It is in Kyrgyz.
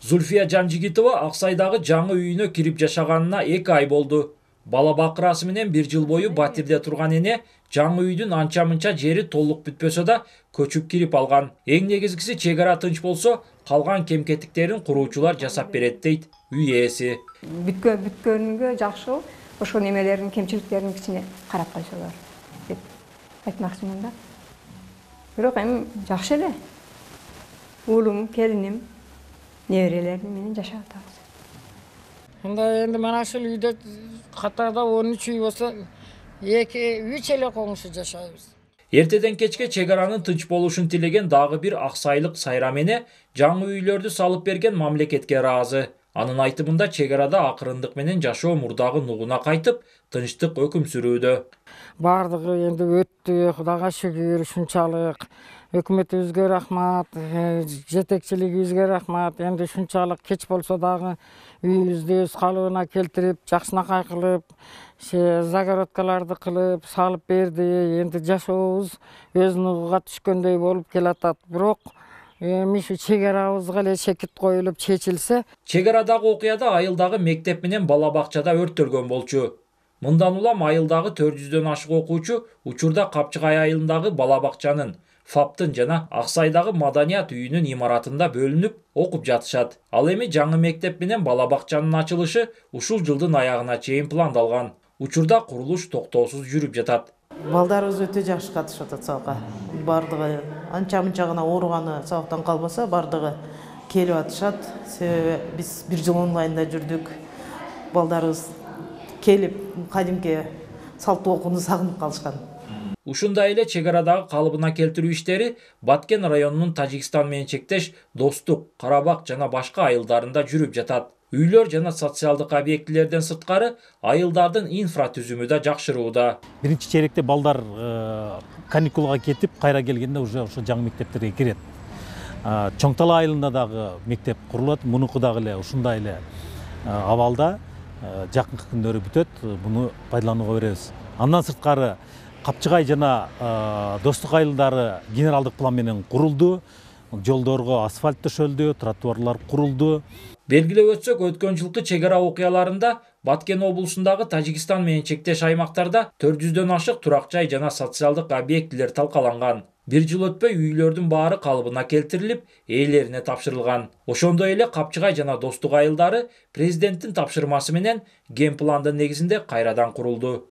Зульфия Жанжигитова Аксайдагы жаңы үйүнө кирип жашаганына 2 ай болду. Бала бакырасы менен 1 жыл бою батирде турган эне жаңы үйдүн анча-мынча жери толук бүтпөсө да көчүп кирип алган. Эң негизгиси чек ара тынч болсо, калган кем-кетиктерин куруучулар жасап берет дейт үй ээси. Бүткөнүнгө жакшы, ошол немелердин кемчиликтерин кичине карап койсолор деп айтмакчымын да. Бирок эми жакшы эле. Уулум, келиним, неберелерим менен жашап атабыз. Энди мына ушул үйдө катарда 13 үй болсо, 2-3 эле коңшу жашайбыз. Эртеден кечке чек аранын тынч болушун тилеген дагы бир аксайлык Сайрам эне жаңы үйлөрдү салып берген мамлекетке ыраазы. Анын айтымында чек арада акырындык менен жашоо мурдагы нугуна кайтып, тынчтык өкүм сүрүүдө. Бардыгы энди өттү, Кудайга шүгүр ушунчалык. Өкмөтүбүзгө рахмат, жетекчилигибизге рахмат. Энди ушунчалык кеч болсо дагы үйүбүздү өз калыбына келтирип, жакшынакай кылып, загородкаларды кылып, салып берди. Энди жашообуз өз нугуга түшкөндөй болуп келатат. Бирок эми ушу чек арабызга эле чекит коюлуп чечилсе. Чек арадагы окуяда айылдагы мектеп менен бала бакчада өрттөлгөн болчу. Мындан улам айылдагы 400дөн ашык окуучу учурда Капчыгай айылындагы бала бакчанын, ФАПтын жана Аксайдагы маданият үйүнүн имаратында бөлүнүп окуп жатышат. Ал эми жаңы мектеп менен бала бакчанын ачылышы ушул жылдын аягына чейин пландалган. Учурда курулуш токтоосуз жүрүп жатат. Балдарыбыз өтө жакшы катышып атат сабакка. Бардыгы анча-мынча гана ооруганы сабактан калбаса, бардыгы келип атышат. Себеби биз 1 жыл онлайнда жүрдүк. Балдарыбыз келип кадимки салттуу окууну сагынып калышкан. Ушундай эле чек арадагы калыбына келтирүү иштери Баткен районунун Тажикстан менен чектеш Достук, Карабак жана башка айылдарында жүрүп жатат. Үйлөр жана социалдык объектилерден сырткары айылдардын инфратүзүмү да жакшырууда. Биринчи чейректе балдар каникулга кетип, кайра келгенде уже ошо жаңы мектептерге кирет. Чоң Тала айылында дагы мектеп курулат, мунуку дагы эле ушундай эле абалда жакынкы күндөрү бүтөт, буну пайдаланууга беребиз. Андан сырткары Капчыгай жана Достук айылдары генералдык план менен курулду. Жолдорго асфальт төшөлдү, тротуарлар курулду. Белгилеп өтсөк, өткөн жылкы чек ара окуяларында Баткен облусундагы Тажикстан менен чектеш аймактарда 400дөн ашык турак жай жана социалдык объектилер талкаланган. 1 жыл өтпөй үйлөрдүн баары калыбына келтирилип, ээлерине тапшырылган. Ошондой эле Капчыгай жана Достук айылдары президенттин тапшырмасы менен ген пландын негизинде кайрадан курулду.